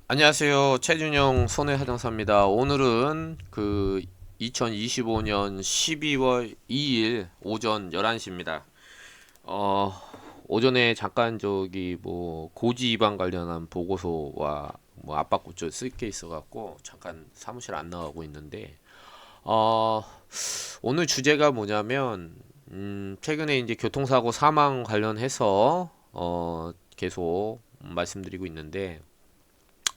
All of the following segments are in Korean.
안녕하세요. 최준영 손해하장사입니다. 오늘은 2025년 12월 2일 오전 11시입니다. 어, 오전에 잠깐 고지 위반 관련한 보고서와 압박구조 쓸 게 있어갖고 잠깐 사무실 안 나가고 있는데, 어, 오늘 주제가 뭐냐면, 최근에 이제 교통사고 사망 관련해서 계속 말씀드리고 있는데,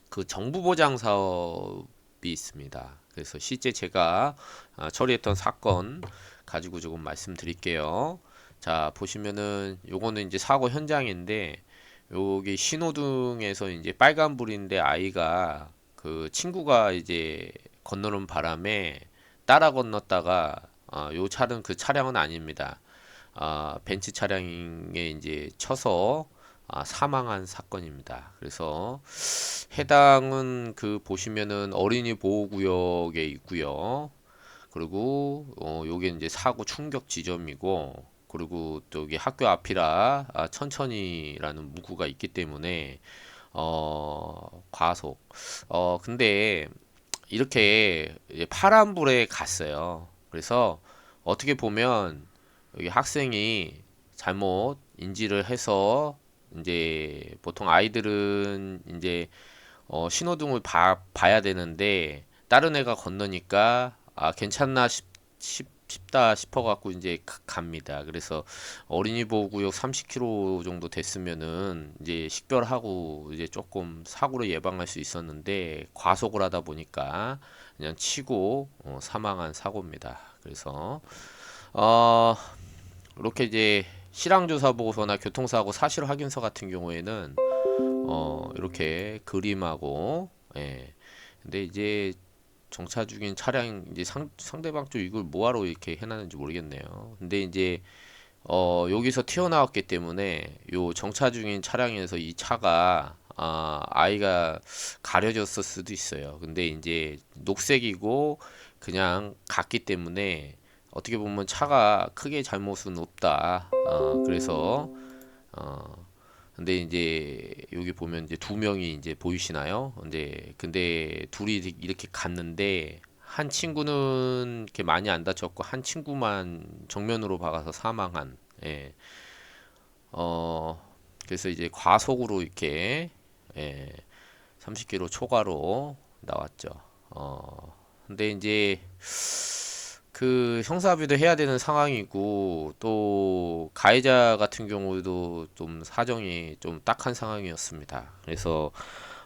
그 정부 보장 사업이 있습니다. 그래서 실제 제가 처리했던 사건 가지고 조금 말씀드릴게요. 자, 보시면은 요거는 이제 사고 현장인데, 여기 신호등에서 이제 빨간불인데 아이가 그 친구가 이제 건너는 바람에 따라 건넜다가, 요 차는 그 차량은 아닙니다. 벤츠 차량에 이제 쳐서 사망한 사건입니다. 그래서 해당은 그 보시면은 어린이 보호구역에 있고요. 그리고 요게 이제 사고 충격 지점이고, 그리고 또 여기 학교 앞이라 천천히라는 문구가 있기 때문에 과속. 근데 이렇게 이제 파란불에 갔어요. 그래서 어떻게 보면 여기 학생이 잘못 인지를 해서, 이제 보통 아이들은 이제 신호등을 봐야 되는데 다른 애가 건너니까 괜찮나 싶다 싶어갖고 이제 갑니다. 그래서 어린이 보호구역 30km 정도 됐으면은 이제 식별하고 이제 조금 사고를 예방할 수 있었는데 과속을 하다 보니까 그냥 치고 사망한 사고입니다. 그래서 어 이렇게 이제 실황조사 보고서나 교통사고 사실 확인서 같은 경우에는 이렇게 그림하고, 예. 근데 이제 정차 중인 차량 이제 상대방 쪽 이걸 뭐하러 이렇게 해놨는지 모르겠네요. 근데 이제 여기서 튀어나왔기 때문에 요 정차 중인 차량에서 이 차가 아이가 가려졌을 수도 있어요. 근데 이제 녹색이고 그냥 갔기 때문에 어떻게 보면 차가 크게 잘못은 없다. 그래서 어, 근데 이제 여기 보면 이제 두 명이 이제 보이시나요? 근데 둘이 이렇게 갔는데 한 친구는 이렇게 많이 안 다쳤고 한 친구만 정면으로 박아서 사망한. 예. 어 그래서 이제 과속으로 이렇게, 예, 30km 초과로 나왔죠. 근데 이제 그 형사비도 해야 되는 상황이고, 또 가해자 같은 경우도 좀 사정이 좀 딱한 상황이었습니다. 그래서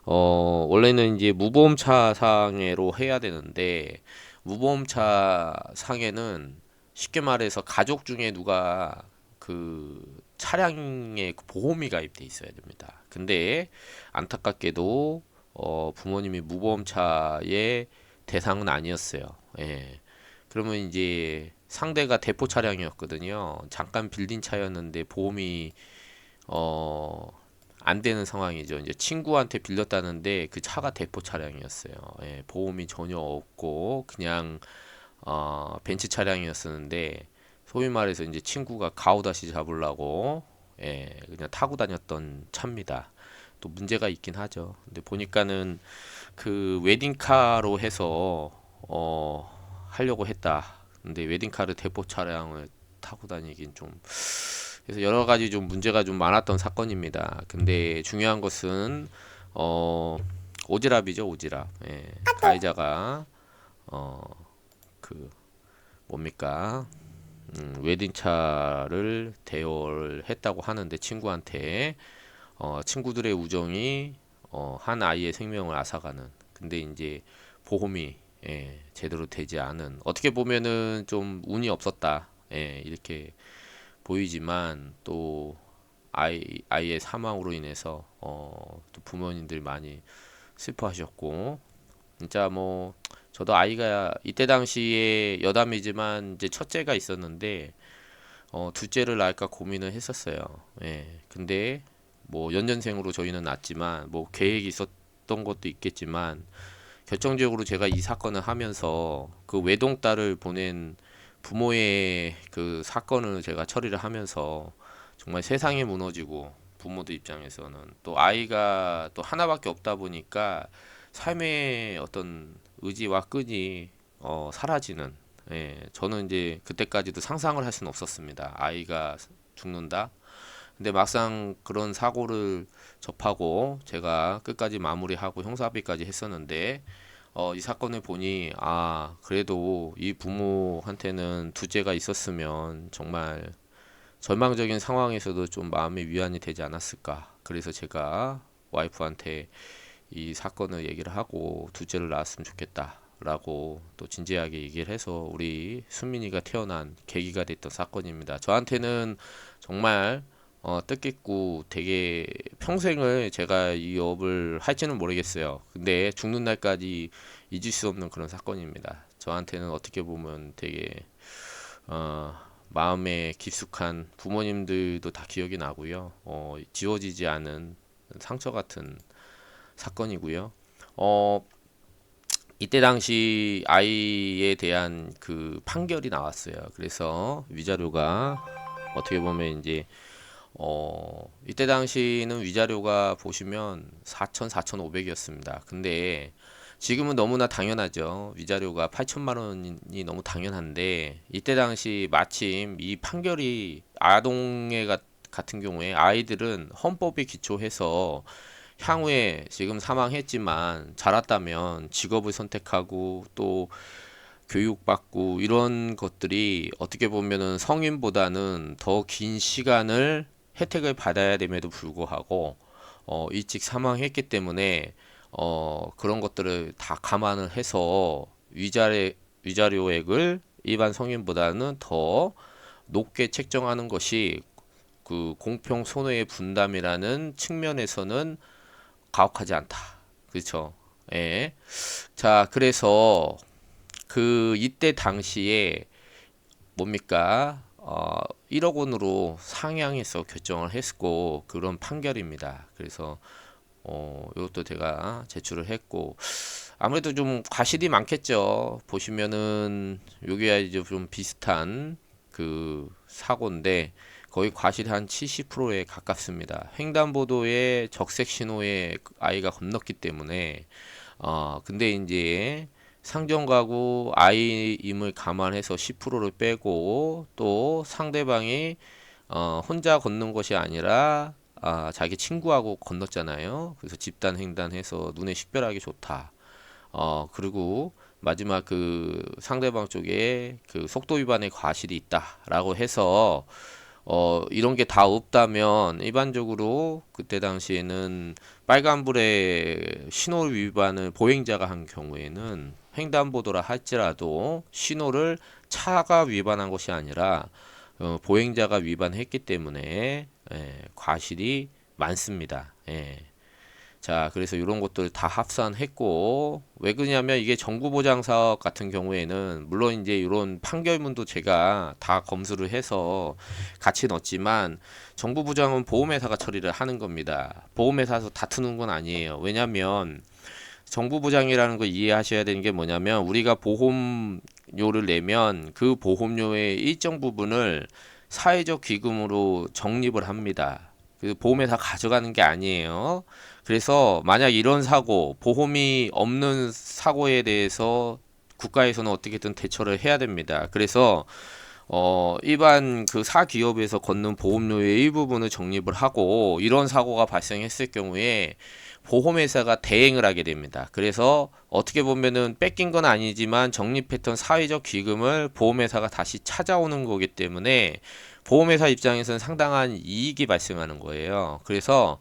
원래는 이제 무보험차 상해로 해야 되는데, 무보험차 상해는 쉽게 말해서 가족 중에 누가 그 차량에 그 보험이 가입돼 있어야 됩니다. 근데 안타깝게도 부모님이 무보험차의 대상은 아니었어요. 예. 그러면 이제 상대가 대포 차량이었거든요. 잠깐 빌린 차였는데 보험이 어, 안 되는 상황이죠. 이제 친구한테 빌렸다는데 그 차가 대포 차량이었어요. 예, 보험이 전혀 없고 그냥 벤츠 차량이었었는데, 소위 말해서 이제 친구가 가오다시 잡으려고, 예, 그냥 타고 다녔던 차입니다. 또 문제가 있긴 하죠. 근데 보니까는 그 웨딩카로 해서 하려고 했다. 근데 웨딩카를 대포 차량을 타고 다니긴 좀, 그래서 여러 가지 좀 문제가 좀 많았던 사건입니다. 근데 중요한 것은 어 오지랖이죠, 오지랖. 예, 가해자가 어 그 뭡니까? 웨딩차를 대여를 했다고 하는데 친구한테 친구들의 우정이 한 아이의 생명을 앗아가는. 근데 이제 보험이, 예, 제대로 되지 않은, 어떻게 보면은 좀 운이 없었다. 예, 이렇게 보이지만 또 아이의 사망으로 인해서 또 부모님들 많이 슬퍼하셨고, 진짜 뭐 저도 아이가 이때 당시에 여담이지만 이제 첫째가 있었는데 둘째를 낳을까 고민을 했었어요. 예. 근데 뭐 연년생으로 저희는 낳았지만 뭐 계획이 있었던 것도 있겠지만, 결정적으로 제가 이 사건을 하면서 그 외동딸을 보낸 부모의 그 사건을 제가 처리를 하면서 정말 세상이 무너지고 부모들 입장에서는 또 아이가 또 하나밖에 없다 보니까 삶의 어떤 의지와 끈이 사라지는, 저는 이제 그때까지도 상상을 할 수는 없었습니다. 아이가 죽는다. 근데 막상 그런 사고를 접하고 제가 끝까지 마무리하고 형사합의까지 했었는데 이 사건을 보니 그래도 이 부모한테는 두째가 있었으면 정말 절망적인 상황에서도 좀 마음의 위안이 되지 않았을까. 그래서 제가 와이프한테 이 사건을 얘기를 하고 두째를 낳았으면 좋겠다 라고 또 진지하게 얘기를 해서 우리 수민이가 태어난 계기가 됐던 사건입니다. 저한테는 정말 뜻깊고 되게 평생을 제가 이 업을 할지는 모르겠어요. 근데 죽는 날까지 잊을 수 없는 그런 사건입니다. 저한테는 어떻게 보면 되게 어, 마음에 깊숙한, 부모님들도 다 기억이 나고요. 지워지지 않은 상처 같은 사건이고요. 어, 이때 당시 아이에 대한 그 판결이 나왔어요. 그래서 위자료가 어떻게 보면 이제 이때 당시는 위자료가 보시면 4천, 4,500이었습니다. 근데 지금은 너무나 당연하죠. 위자료가 8천만 원이 너무 당연한데 이때 당시 마침 이 판결이 같은 경우에 아이들은 헌법에 기초해서 향후에 지금 사망했지만 자랐다면 직업을 선택하고 또 교육받고 이런 것들이 어떻게 보면은 성인보다는 더 긴 시간을 혜택을 받아야 됨에도 불구하고 일찍 사망했기 때문에 그런 것들을 다 감안을 해서 위자료액을 일반 성인보다는 더 높게 책정하는 것이 그 공평 손해의 분담이라는 측면에서는 가혹하지 않다. 그렇죠? 예. 자, 그래서 그 이때 당시에 뭡니까? 1억 원으로 상향해서 결정을 했고 그런 판결입니다. 그래서 이것도 제가 제출을 했고 아무래도 좀 과실이 많겠죠. 보시면은 여기가 이제 좀 비슷한 그 사고인데 거의 과실이 한 70%에 가깝습니다. 횡단보도에 적색 신호에 아이가 건넜기 때문에 근데 이제 상정가구 아이임을 감안해서 10%를 빼고 또 상대방이 혼자 걷는 것이 아니라 자기 친구하고 건넜잖아요. 그래서 집단 횡단해서 눈에 식별하기 좋다. 그리고 마지막 그 상대방 쪽에 그 속도 위반의 과실이 있다라고 해서 이런 게 다 없다면 일반적으로 그때 당시에는 빨간불에 신호 위반을 보행자가 한 경우에는 횡단보도라 할지라도 신호를 차가 위반한 것이 아니라 보행자가 위반했기 때문에 과실이 많습니다. 자, 그래서 이런 것들 다 합산했고, 왜 그러냐면 이게 정부보장 사업 같은 경우에는 물론 이제 이런 판결문도 제가 다 검수를 해서 같이 넣었지만 정부보장은 보험회사가 처리를 하는 겁니다. 보험회사에서 다투는 건 아니에요. 왜냐면 정부보장이라는 거 이해하셔야 되는 게 뭐냐면 우리가 보험료를 내면 그 보험료의 일정 부분을 사회적 기금으로 적립을 합니다. 그 보험회사 가져가는 게 아니에요. 그래서 만약 이런 사고, 보험이 없는 사고에 대해서 국가에서는 어떻게든 대처를 해야 됩니다. 그래서 일반 그 사기업에서 걷는 보험료의 일부분을 적립을 하고 이런 사고가 발생했을 경우에 보험회사가 대행을 하게 됩니다. 그래서 어떻게 보면은 뺏긴 건 아니지만 적립했던 사회적 기금을 보험회사가 다시 찾아오는 거기 때문에 보험회사 입장에서는 상당한 이익이 발생하는 거예요. 그래서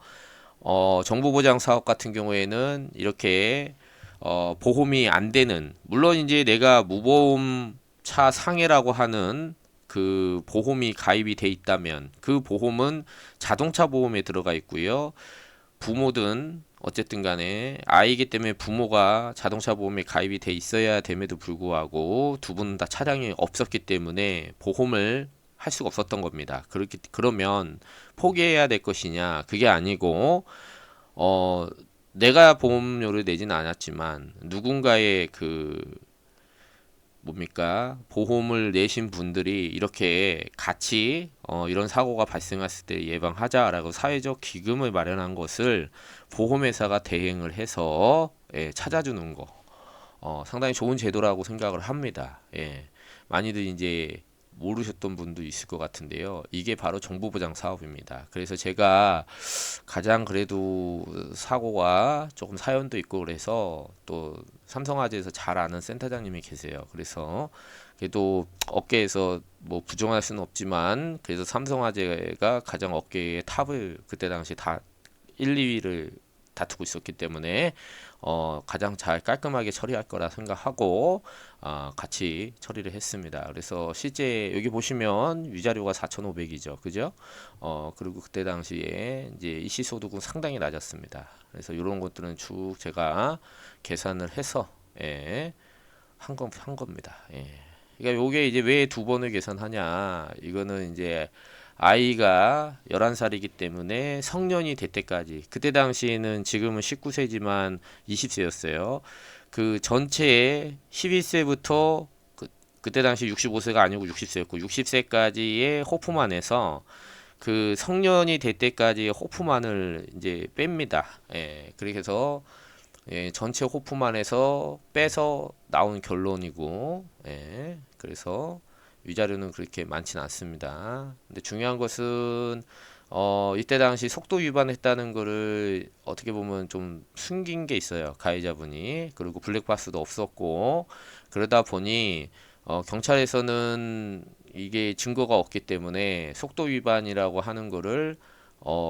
정부보장 사업 같은 경우에는 이렇게 보험이 안 되는, 물론 이제 내가 무보험차 상해라고 하는 그 보험이 가입이 돼 있다면 그 보험은 자동차 보험에 들어가 있고요. 부모든 어쨌든 간에 아이기 때문에 부모가 자동차 보험에 가입이 돼 있어야 됨에도 불구하고 두 분 다 차량이 없었기 때문에 보험을 할 수가 없었던 겁니다. 그러면 포기해야 될 것이냐? 그게 아니고 내가 보험료를 내지는 않았지만 누군가의 그 뭡니까? 보험을 내신 분들이 이렇게 같이 이런 사고가 발생했을 때 예방하자라고 사회적 기금을 마련한 것을 보험회사가 대행을 해서 예, 찾아주는 거 상당히 좋은 제도라고 생각을 합니다. 예. 많이들 이제 모르셨던 분도 있을 것 같은데요. 이게 바로 정부보장 사업입니다. 그래서 제가 가장 그래도 사고가 조금 사연도 있고 그래서 또 삼성화재에서 잘 아는 센터장님이 계세요. 그래서 그래도 업계에서 뭐 부정할 수는 없지만 그래서 삼성화재가 가장 업계의 탑을 그때 당시 다 1, 2위를 다투고 있었기 때문에 가장 잘 깔끔하게 처리할 거라 생각하고 같이 처리를 했습니다. 그래서 실제 여기 보시면 위자료가 4,500이죠. 그죠? 그리고 그때 당시에 이제 이시소득은 상당히 낮았습니다. 그래서 이런 것들은 쭉 제가 계산을 해서 예, 한 겁니다. 예. 그러니까 요게 이제 왜 두 번을 계산하냐? 이거는 이제 아이가 11살이기 때문에 성년이 될 때까지 그때 당시에는 지금은 19세지만 20세였어요. 그 전체에 11세부터 그때 당시 65세가 아니고 60세였고 60세까지의 호프만에서 그 성년이 될 때까지 호프만을 이제 뺍니다. 예, 그래서 예, 전체 호프만에서 빼서 나온 결론이고, 예, 그래서 위자료는 그렇게 많지는 않습니다. 근데 중요한 것은 이때 당시 속도 위반했다는 거를 어떻게 보면 좀 숨긴 게 있어요. 가해자분이. 그리고 블랙박스도 없었고 그러다 보니 경찰에서는 이게 증거가 없기 때문에 속도 위반이라고 하는 거를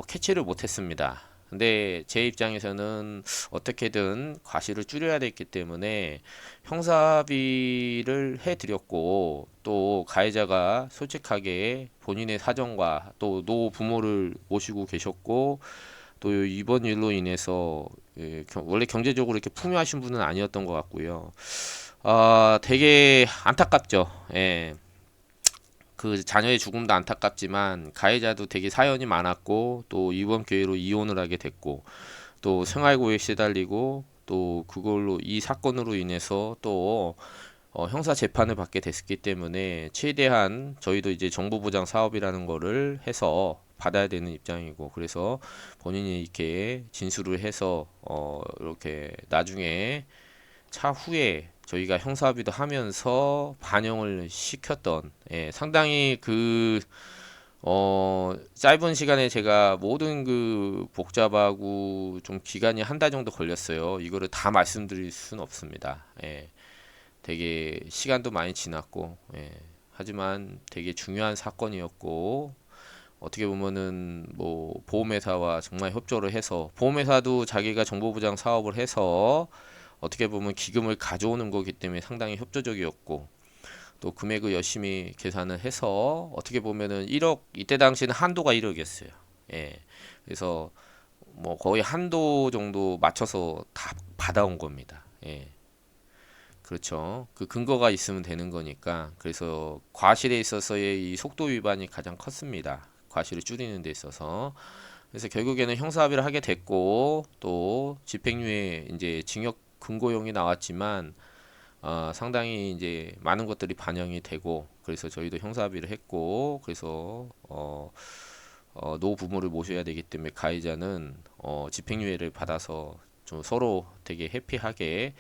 캐치를 못했습니다. 근데 제 입장에서는 어떻게든 과실을 줄여야 됐기 때문에 형사합의를 해드렸고 또 가해자가 솔직하게 본인의 사정과 또 노부모를 모시고 계셨고 또 이번 일로 인해서 예, 원래 경제적으로 이렇게 풍요하신 분은 아니었던 것 같고요. 되게 안타깝죠. 예. 그 자녀의 죽음도 안타깝지만 가해자도 되게 사연이 많았고 또 이번 기회로 이혼을 하게 됐고 또 생활고에 시달리고 또 그걸로 이 사건으로 인해서 또 형사 재판을 받게 됐기 때문에 최대한 저희도 이제 정보보장 사업이라는 거를 해서 받아야 되는 입장이고 그래서 본인이 이렇게 진술을 해서 이렇게 나중에 차후에 저희가 형사합의도 하면서 반영을 시켰던 예, 상당히 그 짧은 시간에 제가 모든 그 복잡하고 좀 기간이 한 달 정도 걸렸어요. 이거를 다 말씀드릴 수는 없습니다. 예, 되게 시간도 많이 지났고 예, 하지만 되게 중요한 사건이었고 어떻게 보면은 뭐 보험회사와 정말 협조를 해서 보험회사도 자기가 정보보장 사업을 해서 어떻게 보면 기금을 가져오는 거기 때문에 상당히 협조적이었고 또 금액을 열심히 계산을 해서 어떻게 보면은 1억 이때 당시는 한도가 1억이었어요. 예. 그래서 뭐 거의 한도 정도 맞춰서 다 받아온 겁니다. 예. 그렇죠. 그 근거가 있으면 되는 거니까. 그래서 과실에 있어서의 이 속도 위반이 가장 컸습니다. 과실을 줄이는 데 있어서. 그래서 결국에는 형사합의를 하게 됐고 또 집행유예 이제 징역 금고형이 나왔지만 상당히 이제 많은 것들이 반영이 되고 그래서 저희도 형사합의를 했고 그래서 노부모를 모셔야 되기 때문에 가해자는 집행유예를 받아서 좀 서로 되게 해피하게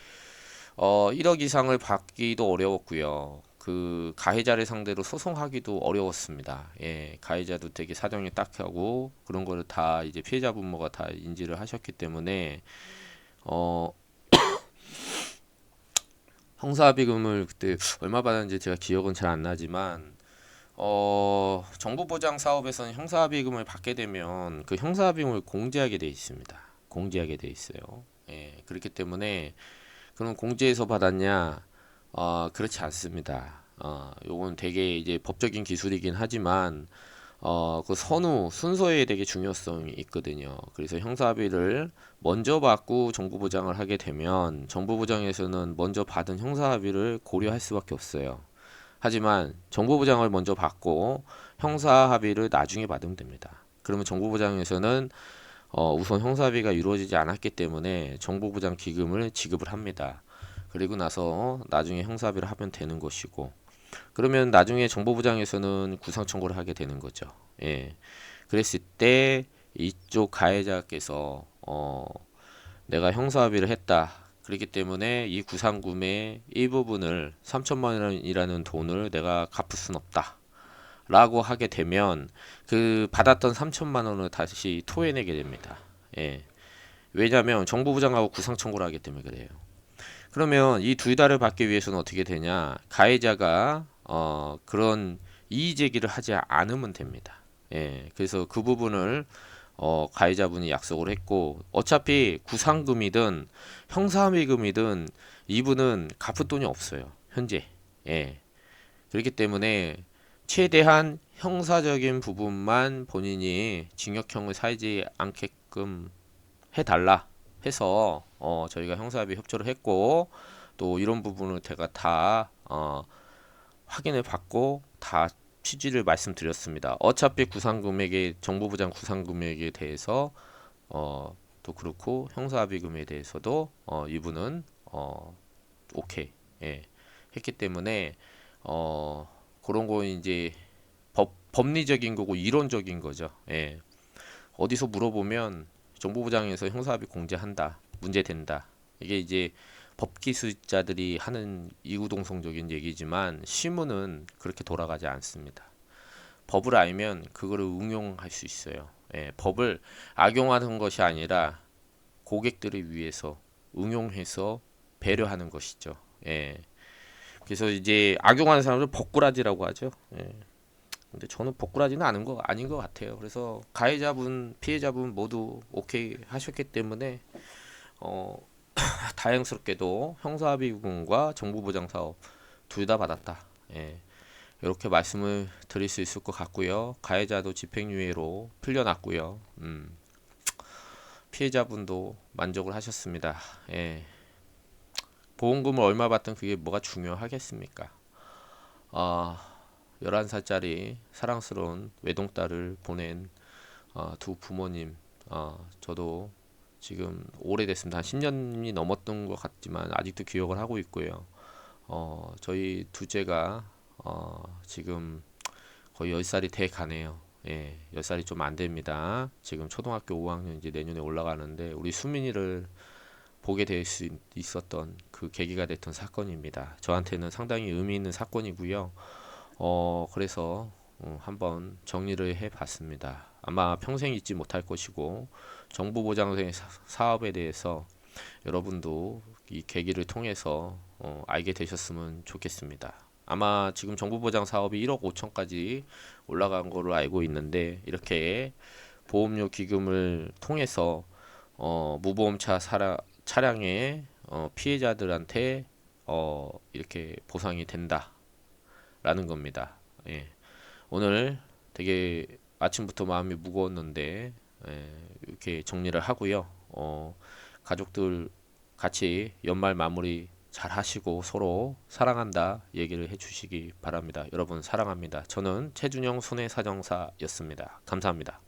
1억 이상을 받기도 어려웠고요. 그 가해자를 상대로 소송하기도 어려웠습니다. 예, 가해자도 되게 사정이 딱하고 그런 거를 다 이제 피해자 부모가 다 인지를 하셨기 때문에 어, 형사합의금을 그때 얼마 받았는지 제가 기억은 잘 안 나지만 정보보장 사업에서는 형사합의금을 받게 되면 그 형사합의금을 공제하게 돼 있습니다. 공제하게 돼 있어요. 예, 그렇기 때문에 그럼 공제해서 받았냐? 그렇지 않습니다. 요건 되게 이제 법적인 기술이긴 하지만 그 순서에 되게 중요성이 있거든요. 그래서 형사합의를 먼저 받고 정보보장을 하게 되면 정보보장에서는 먼저 받은 형사합의를 고려할 수밖에 없어요. 하지만 정보보장을 먼저 받고 형사합의를 나중에 받으면 됩니다. 그러면 정보보장에서는 우선 형사합의가 이루어지지 않았기 때문에 정보보장 기금을 지급을 합니다. 그리고 나서 나중에 형사합의를 하면 되는 것이고, 그러면 나중에 정보부장에서는 구상 청구를 하게 되는 거죠. 예. 그랬을 때 이쪽 가해자께서 내가 형사합의를 했다. 그렇기 때문에 이 구상금의 일부분을 3천만 원이라는 돈을 내가 갚을 순 없다. 라고 하게 되면 그 받았던 3천만 원을 다시 토해내게 됩니다. 예. 왜냐하면 정보부장하고 구상 청구를 하기 때문에 그래요. 그러면 이 둘 다를 받기 위해서는 어떻게 되냐? 가해자가 그런 이의 제기를 하지 않으면 됩니다. 예, 그래서 그 부분을 가해자분이 약속을 했고, 어차피 구상금이든 형사합의금이든 이분은 갚을 돈이 없어요. 현재. 예. 그렇기 때문에 최대한 형사적인 부분만 본인이 징역형을 살지 않게끔 해달라 해서 저희가 형사합의 협조를 했고, 또 이런 부분을 제가 다 확인을 받고 다 취지를 말씀드렸습니다. 어차피 구상금액에 정보부장 구상금액에 대해서 또 그렇고 형사합의금에 대해서도 이분은 오케이 예, 했기 때문에 그런 거 이제 법리적인 거고 이론적인 거죠. 예. 어디서 물어보면 정보부장에서 형사합의 공제한다, 문제된다. 이게 이제 법기술자들이 하는 이구동성적인 얘기지만 실무는 그렇게 돌아가지 않습니다. 법을 알면 그거를 응용할 수 있어요. 예, 법을 악용하는 것이 아니라 고객들을 위해서 응용해서 배려하는 것이죠. 예. 그래서 이제 악용하는 사람을 법꾸라지라고 하죠. 예. 근데 저는 복구라지는 아닌 것 같아요. 그래서 가해자분, 피해자분 모두 오케이 하셨기 때문에 어, 다행스럽게도 형사합의금과 정보보장사업 둘 다 받았다. 예, 이렇게 말씀을 드릴 수 있을 것 같고요. 가해자도 집행유예로 풀려났고요. 피해자분도 만족을 하셨습니다. 예, 보험금을 얼마 받든 그게 뭐가 중요하겠습니까? 아, 11살짜리 사랑스러운 외동딸을 보낸 두 부모님, 저도 지금 오래됐습니다. 한 10년이 넘었던 것 같지만 아직도 기억을 하고 있고요. 저희 둘째가 지금 거의 10살이 돼 가네요. 예, 10살이 좀 안 됩니다. 지금 초등학교 5학년 이제 내년에 올라가는데 우리 수민이를 보게 될 수 있었던 그 계기가 됐던 사건입니다. 저한테는 상당히 의미 있는 사건이고요. 그래서 한번 정리를 해 봤습니다. 아마 평생 잊지 못할 것이고 정보보장의 사업에 대해서 여러분도 이 계기를 통해서 알게 되셨으면 좋겠습니다. 아마 지금 정보보장 사업이 1억 5천까지 올라간 걸로 알고 있는데 이렇게 보험료 기금을 통해서 무보험차 차량의 피해자들한테 이렇게 보상이 된다라는 겁니다. 예. 오늘 되게 아침부터 마음이 무거웠는데 이렇게 정리를 하고요. 가족들 같이 연말 마무리 잘 하시고 서로 사랑한다 얘기를 해주시기 바랍니다. 여러분 사랑합니다. 저는 최준영 손해사정사였습니다. 감사합니다.